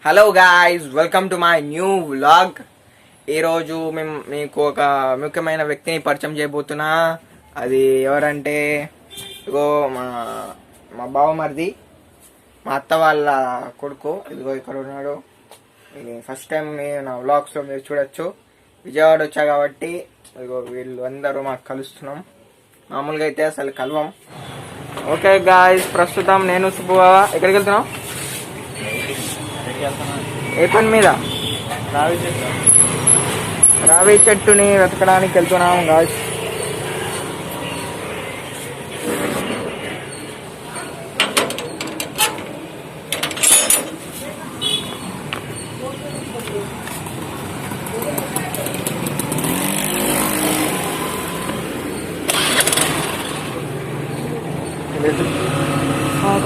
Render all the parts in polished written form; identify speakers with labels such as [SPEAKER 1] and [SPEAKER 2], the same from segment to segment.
[SPEAKER 1] Hello guys, welcome to my new vlog. ఈరోజు మేము మీకు ఒక ముఖ్యమైన వ్యక్తిని పరిచయం చేయబోతున్నా. అది ఎవరంటే ఇదిగో మా మా బావమరిది, మా అత్త వాళ్ళ కొడుకు. ఇదిగో ఇక్కడ ఉన్నాడు. ఇది ఫస్ట్ టైం నా వ్లాగ్స్లో మీరు చూడొచ్చు. విజయవాడ వచ్చా కాబట్టి ఇదిగో వీళ్ళు అందరూ మాకు కలుస్తున్నాం. మామూలుగా అయితే అసలు కలవం. ఓకే గాయ్స్, ప్రస్తుతం నేను సుబ్బువా ఎక్కడికి వెళ్తున్నాం? ఏ పని మీద? రావి చెట్టుని వెతకడానికి వెళ్తున్నాం గాయ్స్.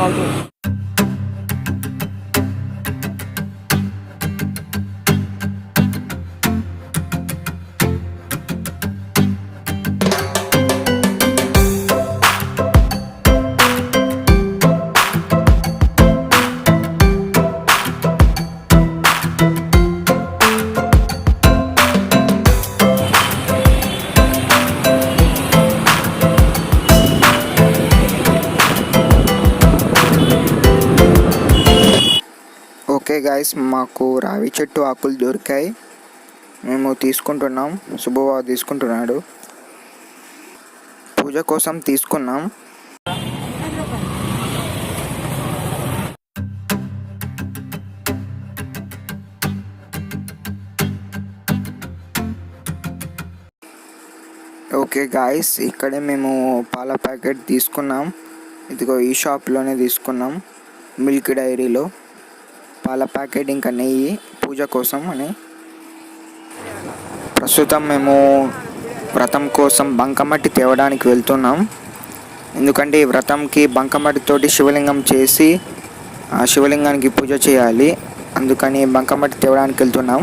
[SPEAKER 1] కాదు ఓకే గాయస్, మాకు రావి చెట్టు ఆకులు దొరికాయి. మేము తీసుకుంటున్నాం. శుభబాబు తీసుకుంటున్నాడు. పూజ కోసం తీసుకున్నాం. ఓకే గాయస్, ఇక్కడే మేము పాల ప్యాకెట్ తీసుకున్నాం. ఇదిగో ఈ షాప్లోనే తీసుకున్నాం, మిల్క్ డైరీలో పాల ప్యాకెట్ ఇంకా నెయ్యి పూజ కోసం అని. ప్రస్తుతం మేము వ్రతం కోసం బంకమట్టి తేవడానికి వెళ్తున్నాం. ఎందుకంటే ఈ వ్రతంకి బంకమట్టితోటి శివలింగం చేసి ఆ శివలింగానికి పూజ చేయాలి. అందుకని బంకమట్టి తేవడానికి వెళ్తున్నాం.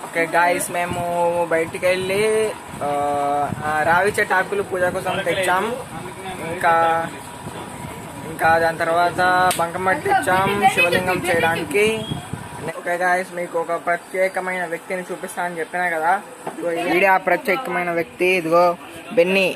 [SPEAKER 1] ఓకే గాయస్, మేము బయటికి వెళ్ళి రావి చెట్టు ఆకులు పూజ కోసం తెచ్చాం. ఇంకా దాని తర్వాత బంకమట్టి తెచ్చాం శివలింగం చేయడానికి. ఓకే గాయస్, మీకు ఒక ప్రత్యేకమైన వ్యక్తిని చూపిస్తానని చెప్పినా కదా. ఇదిగో ఆ ప్రత్యేకమైన వ్యక్తి. ఇదిగో బెన్నీ.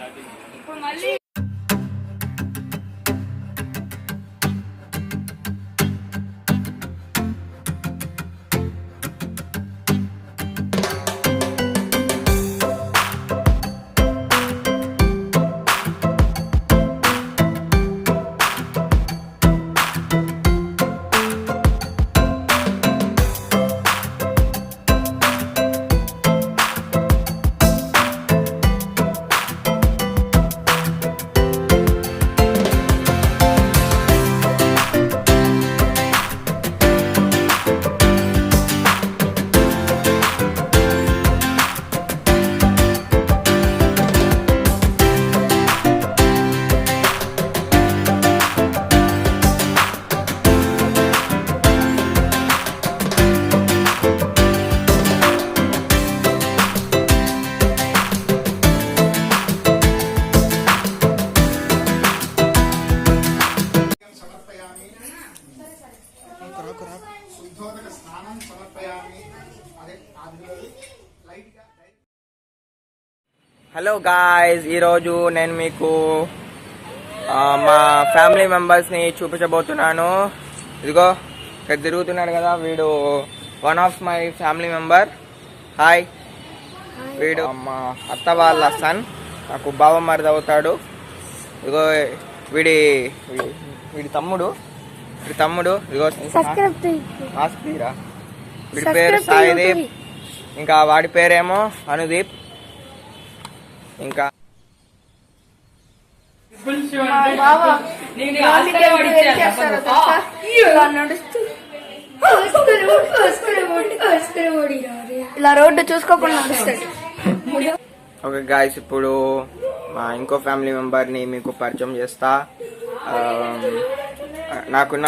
[SPEAKER 1] హలో గాయ్స్, ఈరోజు నేను మీకు మా ఫ్యామిలీ మెంబర్స్ని చూపించబోతున్నాను. ఇదిగో ఇక్కడ తిరుగుతున్నాడు కదా, వీడు one of my family member. Hi. వీడు మా అత్త వాళ్ళ సన్, నాకు బావమరిది అవుతాడు. ఇదిగో వీడి తమ్ముడు. ఇదిగో ఆస్తిరా. వీడి పేరు సాయిదీప్, ఇంకా వాడి పేరేమో అనుదీప్. ఇంకా
[SPEAKER 2] ఇలా రోడ్డు చూసుకోకుండా.
[SPEAKER 1] ఓకే గాయ్స్, ఇప్పుడు మా ఇంకో ఫ్యామిలీ మెంబర్ని మీకు పరిచయం చేస్తా. నాకున్న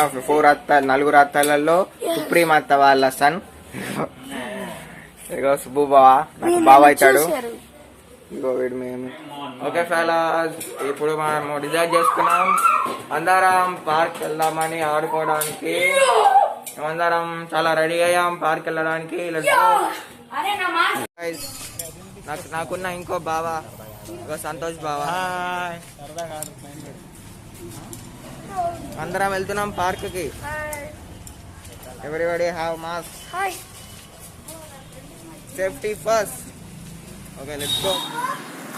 [SPEAKER 1] నలుగురు అత్తలలో సుప్రీం అత్త వాళ్ళ సన్. ఇగో సుబ్బు బావా నాకు బావ అవుతాడు.
[SPEAKER 2] చూశారు.
[SPEAKER 1] ఇగో వీడు మేము. ఓకే ఫెలాస్, ఇప్పుడు మనం డిసైడ్ చేసుకున్నాం అందరం పార్క్ వెళ్దామని ఆడుకోవడానికి. మేమందరం చాలా రెడీ అయ్యాం పార్క్ వెళ్ళడానికి. నాకున్న ఇంకో బావా ఇగో సంతోష్ బావా. అందరం వెళ్తున్నాం పార్క్ కి. Everybody have mask,
[SPEAKER 2] hi.
[SPEAKER 1] Safety first. Okay let's go.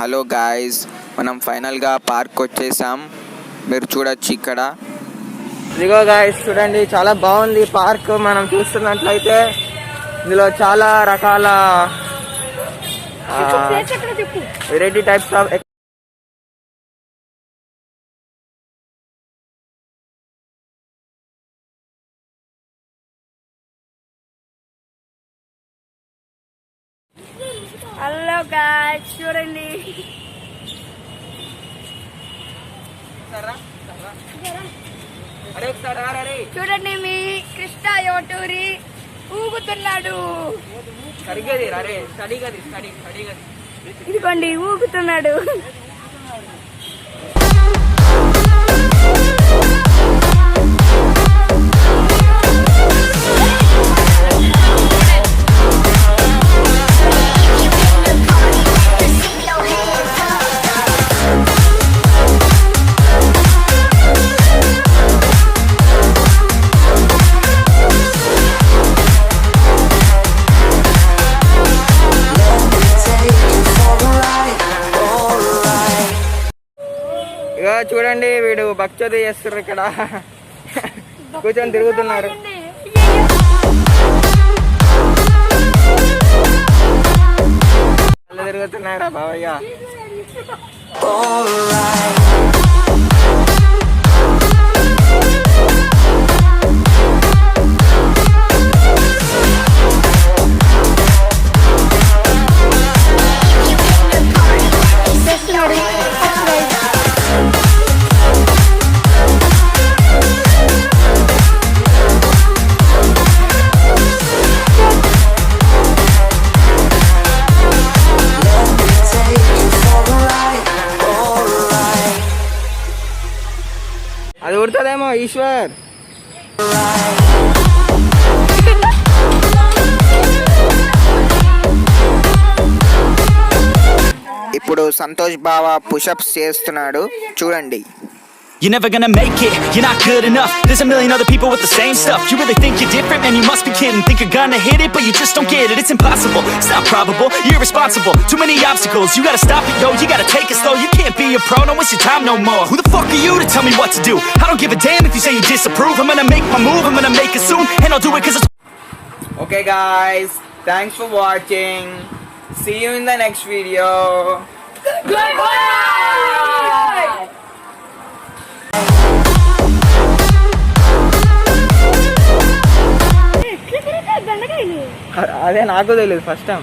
[SPEAKER 1] Hello guys, మనం ఫైనల్గా పార్క్ వచ్చేసాం. మీరు చూడొచ్చు ఇక్కడ. ఇదిగో గాయ్స్ చూడండి, చాలా బాగుంది పార్క్. మనం చూస్తున్నట్లయితే ఇందులో చాలా రకాల
[SPEAKER 2] ప్లేస్ ఎక్కడ చెప్పు.
[SPEAKER 1] Variety types of
[SPEAKER 2] hello guys చూడండి. చూడండి మీ కృష్ణ యోటూరి ఊగుతున్నాడు. ఇదిగోండి ఊగుతున్నాడు.
[SPEAKER 1] ఇక చూడండి వీడు భక్తి చేస్తారు ఇక్కడ. కూర్చొని తిరుగుతున్నారు. తిరుగుతున్నారా బావయ్య? అది ఉడుతుందేమో ఈశ్వర్. ఇప్పుడు సంతోష్ బావ పుషప్స్ చేస్తున్నాడు చూడండి.
[SPEAKER 3] You're never gonna make it, you're not good enough. There's a million other people with the same stuff. You really think you're different? Man, you must be kidding. Think you're gonna hit it, but you just don't get it. It's impossible, it's not probable, you're irresponsible. Too many obstacles, you gotta stop it, yo. You gotta take it slow, you can't be a pro. Don't waste your time no more. Who the fuck are you to tell me what to do? I don't give a damn if you say you disapprove. I'm gonna make my move, I'm gonna make it soon. And I'll do it cause it's...
[SPEAKER 1] Okay guys, thanks for watching. See you in the next video.
[SPEAKER 2] Goodbye.
[SPEAKER 1] అదే నాకు తెలియదు first time.